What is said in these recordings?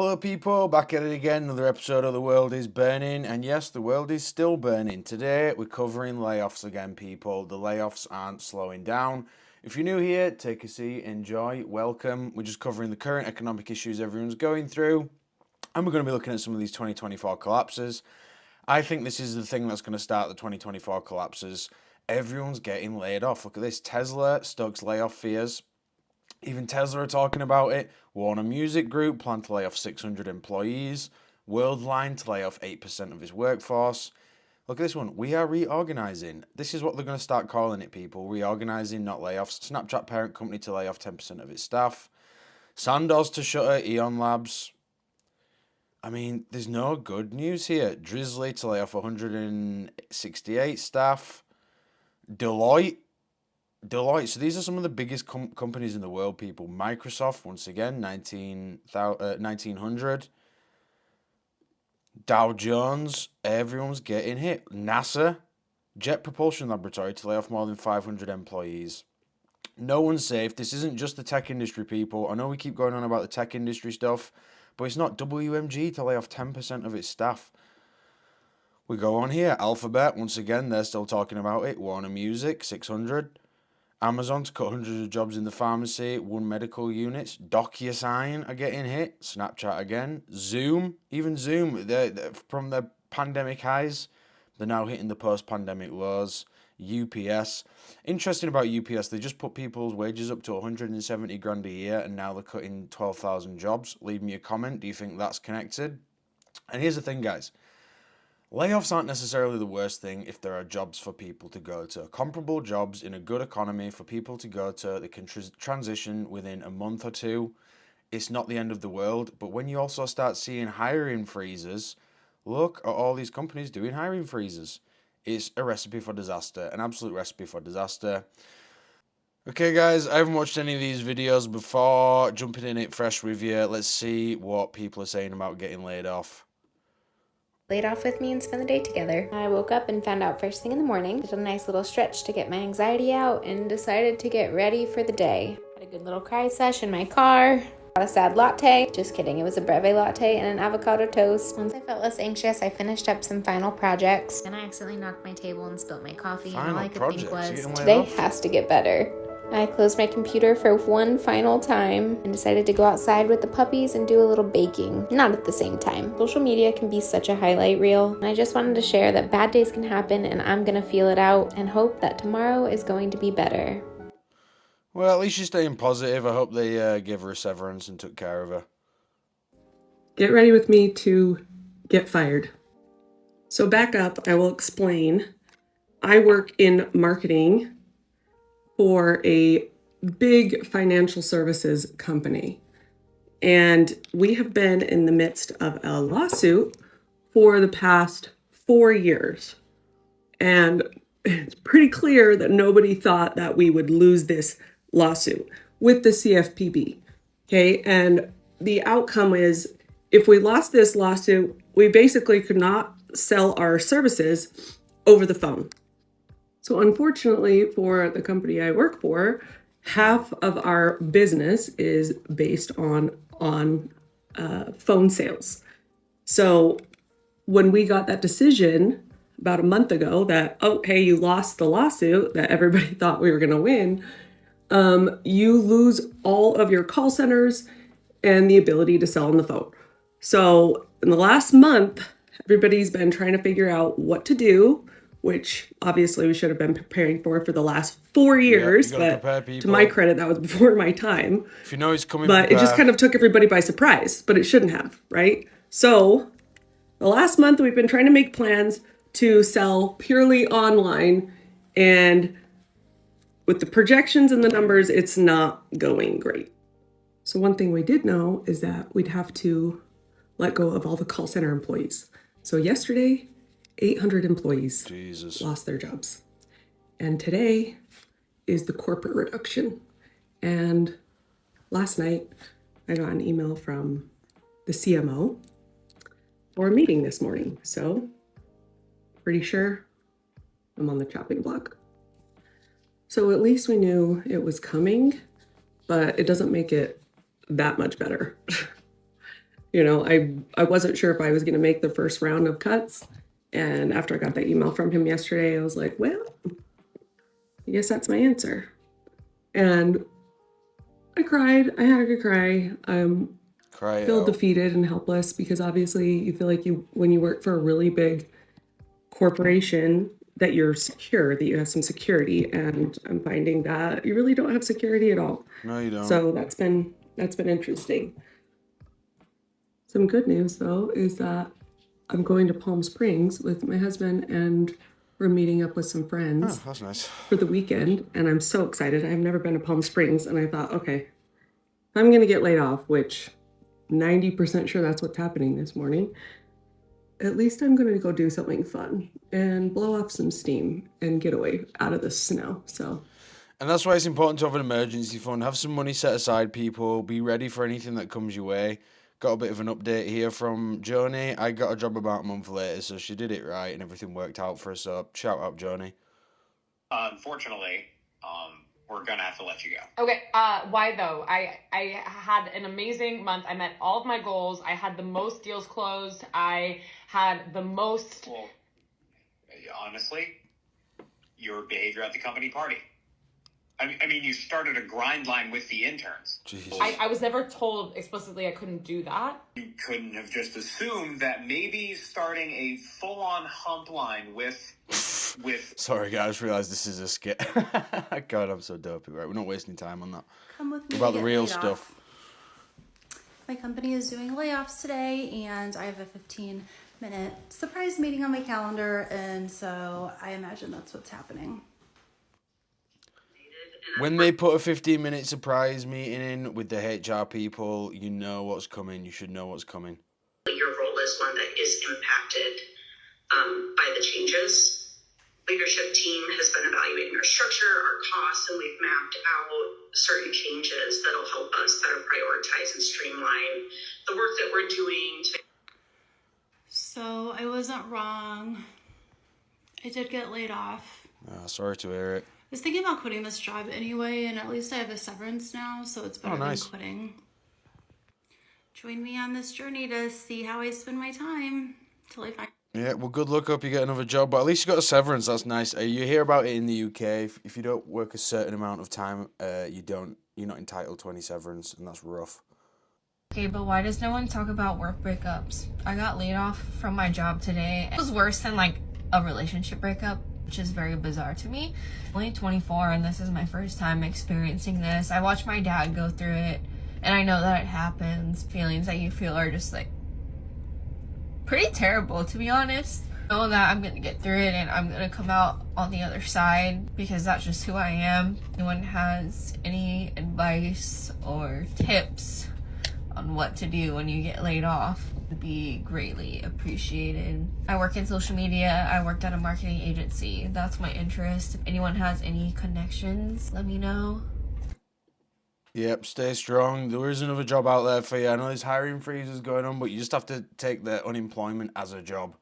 Hello people, back at it again, another episode of The World is Burning, and yes, the world is still burning. Today, we're covering layoffs again, people. The layoffs aren't slowing down. If you're new here, take a seat, enjoy, welcome. We're just covering the current economic issues everyone's going through, and we're going to be looking at some of these 2024 collapses. I think this is the thing that's going to start the 2024 collapses. Everyone's getting laid off. Look at this. Tesla stokes layoff fears. Even Tesla are talking about it. Warner Music Group plan to lay off 600 employees. Worldline to lay off 8% of its workforce. Look at this one. We are reorganizing. This is what they're going to start calling it, people. Reorganizing, not layoffs. Snapchat parent company to lay off 10% of its staff. Sandoz to shutter Eon Labs. I mean, there's no good news here. Drizzly to lay off 168 staff. Deloitte, so these are some of the biggest companies in the world, people. Microsoft, once again, 1900. Dow Jones, everyone's getting hit. NASA, Jet Propulsion Laboratory to lay off more than 500 employees. No one's safe. This isn't just the tech industry, people. I know we keep going on about the tech industry stuff, but it's not. WMG to lay off 10% of its staff. We go on here. Alphabet, once again, they're still talking about it. Warner Music, 600. Amazon to cut hundreds of jobs in the pharmacy, one medical units. DocuSign are getting hit. Snapchat again. Zoom, even Zoom, they're from their pandemic highs, they're now hitting the post-pandemic lows. UPS. Interesting about UPS, they just put people's wages up to 170 grand a year, and now they're cutting 12,000 jobs. Leave me a comment. Do you think that's connected? And here's the thing, guys. Layoffs aren't necessarily the worst thing if there are jobs for people to go to. Comparable jobs in a good economy for people to go to, they can transition within a month or two. It's not the end of the world. But when you also start seeing hiring freezes, look at all these companies doing hiring freezes. It's a recipe for disaster, an absolute recipe for disaster. Okay guys, I haven't watched any of these videos before. Jumping in it fresh with you. Let's see what people are saying about getting laid off. Laid off with me and spend the day together. I woke up and found out first thing in the morning, did a nice little stretch to get my anxiety out, and decided to get ready for the day. Had a good little cry sesh in my car. Got a sad latte. Just kidding, it was a breve latte and an avocado toast. Once I felt less anxious, I finished up some final projects. Then I accidentally knocked my table and spilt my coffee, and all I could think was, today has to get better. I closed my computer for one final time and decided to go outside with the puppies and do a little baking. Not at the same time. Social media can be such a highlight reel, and I just wanted to share that bad days can happen, and I'm gonna feel it out and hope that tomorrow is going to be better. Well, at least she's staying positive. I hope they gave her a severance and took care of her. Get ready with me to get fired. So back up, I will explain. I work in marketing for a big financial services company. And we have been in the midst of a lawsuit for the past 4 years. And it's pretty clear that nobody thought that we would lose this lawsuit with the CFPB. Okay, and the outcome is if we lost this lawsuit, we basically could not sell our services over the phone. So unfortunately for the company I work for, half of our business is based on phone sales. So when we got that decision about a month ago that, oh, hey, you lost the lawsuit that everybody thought we were going to win, you lose all of your call centers and the ability to sell on the phone. So in the last month, everybody's been trying to figure out what to do, which obviously we should have been preparing for the last 4 years. But to my credit, that was before my time. If you know he's coming, but it just kind of took everybody by surprise, but it shouldn't have, right? So the last month we've been trying to make plans to sell purely online, and with the projections and the numbers, it's not going great. So one thing we did know is that we'd have to let go of all the call center employees. So yesterday, 800 employees lost their jobs. And today is the corporate reduction. And last night, I got an email from the CMO for a meeting this morning. So pretty sure I'm on the chopping block. So at least we knew it was coming, but it doesn't make it that much better. You know, I wasn't sure if I was going to make the first round of cuts. And after I got that email from him yesterday, I was like, well, I guess that's my answer. And I cried. I had a good cry. Cry it Feel out. defeated and helpless because obviously you feel like when you work for a really big corporation, that you're secure, that you have some security, and I'm finding that you really don't have security at all. No, you don't. So that's been interesting. Some good news though is that I'm going to Palm Springs with my husband, and we're meeting up with some friends Oh, that's nice. for the weekend, and I'm so excited. I've never been to Palm Springs, and I thought, okay, if I'm going to get laid off, which 90% sure that's what's happening this morning, at least I'm going to go do something fun and blow off some steam and get away out of the snow. So, And that's why it's important to have an emergency fund. Have some money set aside, people. Be ready for anything that comes your way. Got a bit of an update here from Joni. I got a job about a month later, so she did it right and everything worked out for us. So shout out, Joni. Unfortunately, we're gonna have to let you go. Okay, why though? I had an amazing month. I met all of my goals. I had the most deals closed. I had the most... Well, honestly, your behavior at the company party. I mean, you started a grind line with the interns. Jeez. I was never told explicitly I couldn't do that. You couldn't have just assumed that maybe starting a full-on hump line with... Sorry, guys, I just realised this is a skit. God, I'm so dopey. Right, we're not wasting time on that. Come with me About to the get real laid stuff. off. My company is doing layoffs today, and I have a 15-minute surprise meeting on my calendar, and so I imagine that's what's happening. When they put a 15-minute surprise meeting in with the HR people, you know what's coming. You should know what's coming. Your role is one that is impacted by the changes. Leadership team has been evaluating our structure, our costs, and we've mapped out certain changes that'll help us better prioritize and streamline the work that we're doing. So I wasn't wrong. I did get laid off. Sorry to hear it. I was thinking about quitting this job anyway, and at least I have a severance now, so it's better nice. than quitting. Join me on this journey to see how I spend my time till I find... Yeah, well, good luck. Hope you get another job, but at least you got a severance. That's nice. You hear about it in the UK. If you don't work a certain amount of time, you're not entitled to any severance, and that's rough. Okay, but why does no one talk about work breakups? I got laid off from my job today. It was worse than like a relationship breakup, which is very bizarre to me. I'm only 24 and this is my first time experiencing this. I watched my dad go through it, and I know that it happens. Feelings that you feel are just like pretty terrible, to be honest. I know that I'm gonna get through it and I'm gonna come out on the other side because that's just who I am. If anyone has any advice or tips on what to do when you get laid off, would be greatly appreciated. I work in social media. I worked at a marketing agency. That's my interest. If anyone has any connections, let me know. Yep, stay strong. There is another job out there for you. I know there's hiring freezes going on, but you just have to take the unemployment as a job.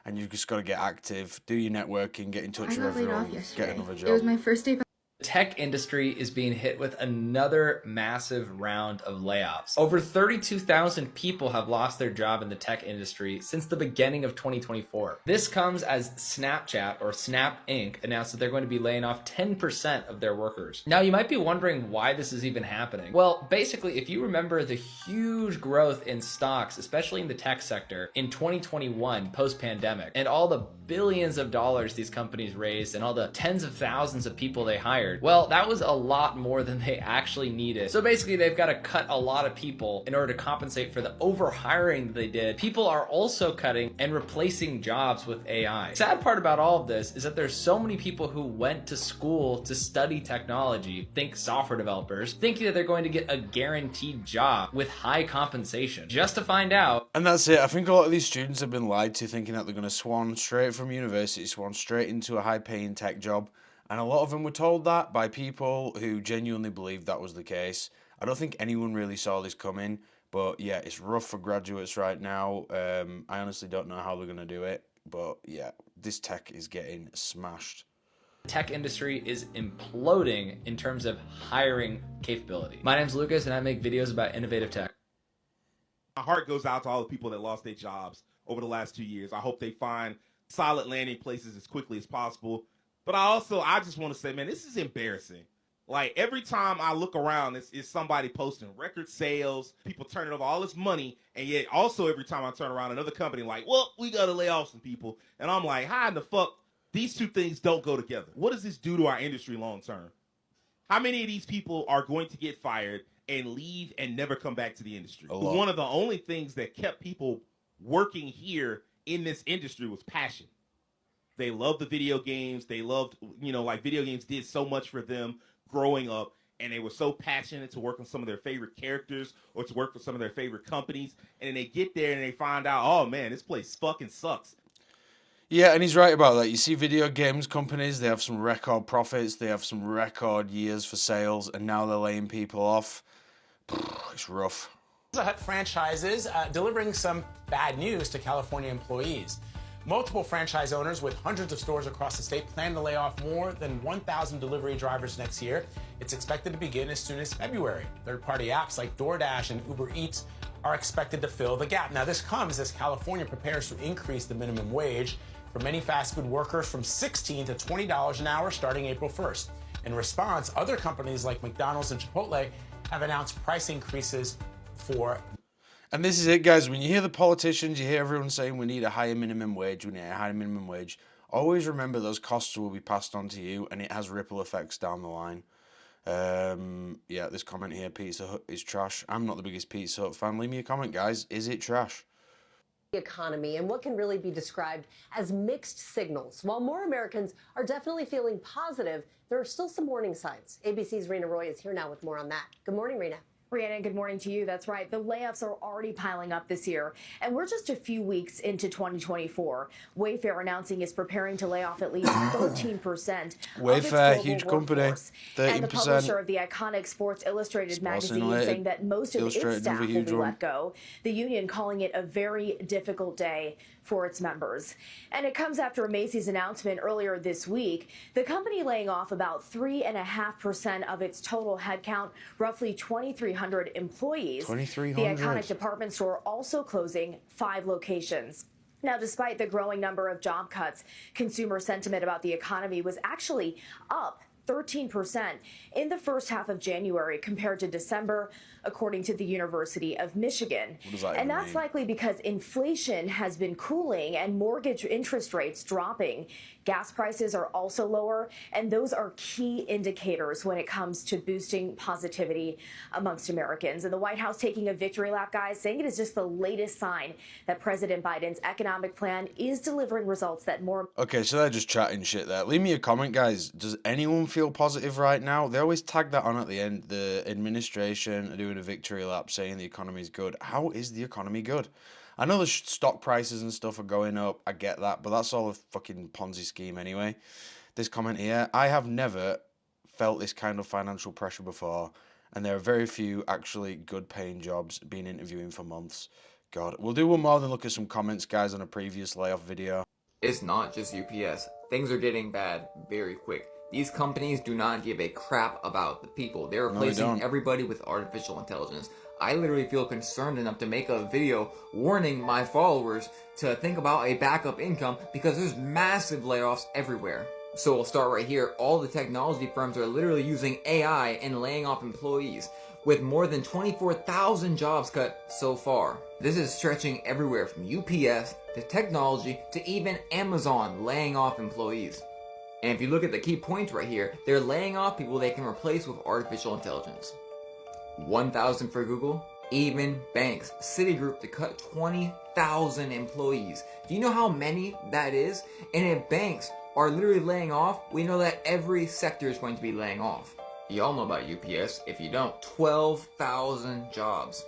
And you've just got to get active, do your networking, get in touch with everyone, get another job. It was my first day. The tech industry is being hit with another massive round of layoffs. Over 32,000 people have lost their job in the tech industry since the beginning of 2024. This comes as Snapchat, or Snap Inc., announced that they're going to be laying off 10% of their workers. Now, you might be wondering why this is even happening. Well, basically, if you remember the huge growth in stocks, especially in the tech sector, in 2021, post-pandemic, and all the billions of dollars these companies raised and all the tens of thousands of people they hired, well, that was a lot more than they actually needed. So basically, they've got to cut a lot of people in order to compensate for the overhiring that they did. People are also cutting and replacing jobs with AI. Sad part about all of this is that there's so many people who went to school to study technology, think software developers, thinking that they're going to get a guaranteed job with high compensation, just to find out. And that's it. I think a lot of these students have been lied to, thinking that they're going to swan straight from university, swan straight into a high-paying tech job. And a lot of them were told that by people who genuinely believed that was the case. I don't think anyone really saw this coming, but yeah, it's rough for graduates right now. I honestly don't know how they're going to do it, but yeah, this tech is getting smashed. The tech industry is imploding in terms of hiring capability. My name's Lucas and I make videos about innovative tech. My heart goes out to all the people that lost their jobs over the last 2 years. I hope they find solid landing places as quickly as possible. But I just want to say, man, this is embarrassing. Like, every time I look around, it's somebody posting record sales, people turning over all this money, and yet also every time I turn around, another company like, well, we got to lay off some people. And I'm like, how in the fuck? These two things don't go together. What does this do to our industry long term? How many of these people are going to get fired and leave and never come back to the industry? A lot. One of the only things that kept people working here in this industry was passion. They loved the video games. They loved, like video games did so much for them growing up. And they were so passionate to work on some of their favorite characters or to work for some of their favorite companies. And then they get there and they find out, oh man, this place fucking sucks. Yeah, and he's right about that. You see video games companies, they have some record profits, they have some record years for sales, and now they're laying people off. It's rough. Pizza Hut franchises delivering some bad news to California employees. Multiple franchise owners with hundreds of stores across the state plan to lay off more than 1,000 delivery drivers next year. It's expected to begin as soon as February. Third-party apps like DoorDash and Uber Eats are expected to fill the gap. Now, this comes as California prepares to increase the minimum wage for many fast food workers from $16 to $20 an hour starting April 1st. In response, other companies like McDonald's and Chipotle have announced price increases for. And this is it, guys. When you hear the politicians, you hear everyone saying we need a higher minimum wage, we need a higher minimum wage. Always remember those costs will be passed on to you, and it has ripple effects down the line. Yeah, this comment here, Pizza Hut is trash. I'm not the biggest Pizza Hut fan. Leave me a comment, guys. Is it trash? Economy and what can really be described as mixed signals. While more Americans are definitely feeling positive, there are still some warning signs. ABC's Rena Roy is here now with more on that. Good morning, Rena. Rhiannon, good morning to you. That's right. The layoffs are already piling up this year, and we're just a few weeks into 2024. Wayfair announcing it's preparing to lay off at least 13% Wayfair, huge company, 13%. And the publisher of the iconic Sports Illustrated magazine saying that most of its staff will be let go. The union calling it a very difficult day for its members. And it comes after Macy's announcement earlier this week, the company laying off about 3.5% of its total headcount, roughly 2,300 employees. 2,300. The iconic department store also closing 5 locations. Now, despite the growing number of job cuts, consumer sentiment about the economy was actually up 13% in the first half of January compared to December, according to the University of Michigan. And that's likely because inflation has been cooling and mortgage interest rates dropping. Gas prices are also lower, and those are key indicators when it comes to boosting positivity amongst Americans. And the White House taking a victory lap, guys, saying it is just the latest sign that President Biden's economic plan is delivering results that more. Okay, so they're just chatting shit there. Leave me a comment, guys. Does anyone feel positive right now? They always tag that on at the end. The administration are doing a victory lap saying the economy is good. How is the economy good? I know the stock prices and stuff are going up. I get that, but that's all a fucking Ponzi scheme anyway. This comment here, I have never felt this kind of financial pressure before, and there are very few actually good paying jobs. Been interviewing for months. God, we'll do one more than look at some comments, guys, on a previous layoff video. It's not just UPS. Things are getting bad very quick. These companies do not give a crap about the people. They're replacing everybody with artificial intelligence. I literally feel concerned enough to make a video warning my followers to think about a backup income because there's massive layoffs everywhere. So we'll start right here. All the technology firms are literally using AI and laying off employees, with more than 24,000 jobs cut so far. This is stretching everywhere from UPS to technology to even Amazon laying off employees. And if you look at the key points right here, they're laying off people they can replace with artificial intelligence. 1,000 for Google, even banks, Citigroup to cut 20,000 employees. Do you know how many that is? And if banks are literally laying off, we know that every sector is going to be laying off. Y'all know about UPS. If you don't, 12,000 jobs.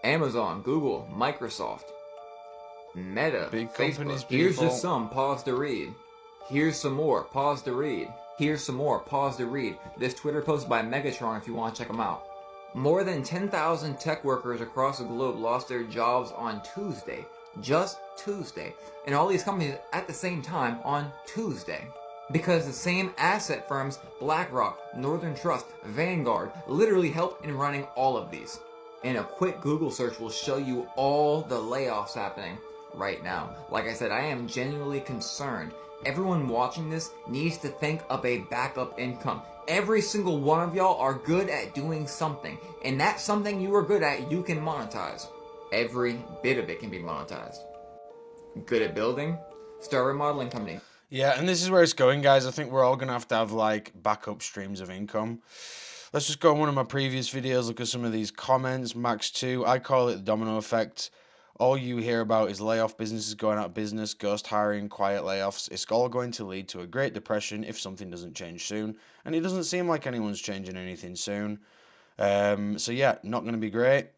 Amazon, Google, Microsoft, Meta, big Facebook. Companies, Here's just some, pause to read. Here's some more, pause to read. Here's some more, pause to read. This Twitter post by Megatron if you want to check them out. More than 10,000 tech workers across the globe lost their jobs on Tuesday. Just Tuesday. And all these companies at the same time on Tuesday. Because the same asset firms, BlackRock, Northern Trust, Vanguard, literally help in running all of these. and a quick Google search will show you all the layoffs happening right now. Like I said, I am genuinely concerned. Everyone watching this needs to think of a backup income. Every single one of y'all are good at doing something, and that something you are good at, you can monetize. Every bit of it can be monetized. Good at building? Start a remodeling company. Yeah, and this is where it's going, guys. I think we're all going to have like backup streams of income. Let's just go on one of my previous videos, look at some of these comments. Max 2, I call it the domino effect. All you hear about is layoff, businesses going out of business, ghost hiring, quiet layoffs. It's all going to lead to a Great Depression if something doesn't change soon. And it doesn't seem like anyone's changing anything soon. So yeah, not going to be great.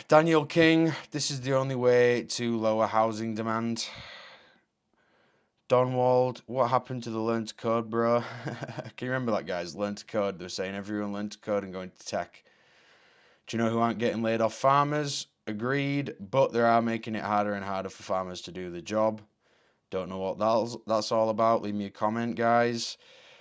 Daniel King, this is the only way to lower housing demand. Donwald, what happened to the learn to code, bro? Can you remember that, guys? Learn to code. They were saying everyone learn to code and go into tech. Do you know who aren't getting laid off? Farmers. Agreed, but they are making it harder and harder for farmers to do the job. Don't know what that's all about. Leave me a comment, guys.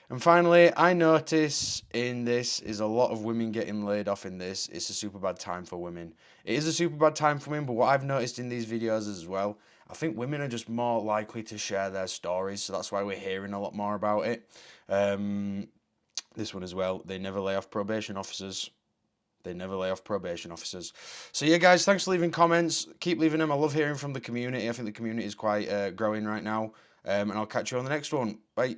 And finally, I notice in this is a lot of women getting laid off in this. It's a super bad time for women. It is a super bad time for women, but what I've noticed in these videos as well, I think women are just more likely to share their stories, so that's why we're hearing a lot more about it. This one as well, they never lay off probation officers. They never lay off probation officers. So yeah, guys, thanks for leaving comments. Keep leaving them. I love hearing from the community. I think the community is quite growing right now. And I'll catch you on the next one. Bye.